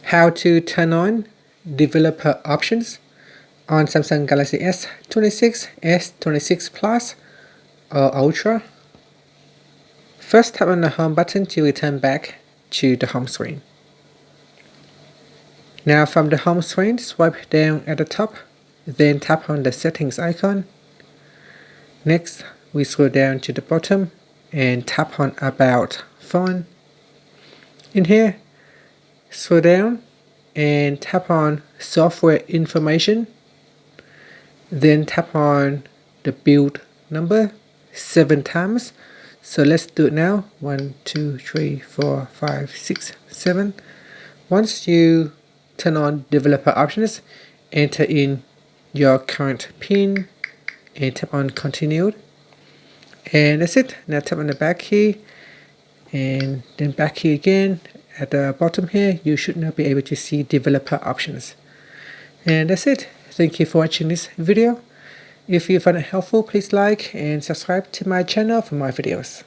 how to turn on developer options on Samsung Galaxy S26, S26 Plus or Ultra. First, tap on the home button to return back to the home screen. Now from the home screen, swipe down at the top, then tap on the settings icon. Next, we scroll down to the bottom and tap on About Phone. In here, scroll down and tap on Software Information. Then tap on the build number 7 times. So let's do it now. 1, 2, 3, 4, 5, 6, 7. Once you turn on developer options, enter in your current PIN and tap on continue. And that's it. Now tap on the back key and then back key again. At the bottom here, you should now be able to see developer options. And that's it. Thank you for watching this video. If you found it helpful, please like and subscribe to my channel for more videos.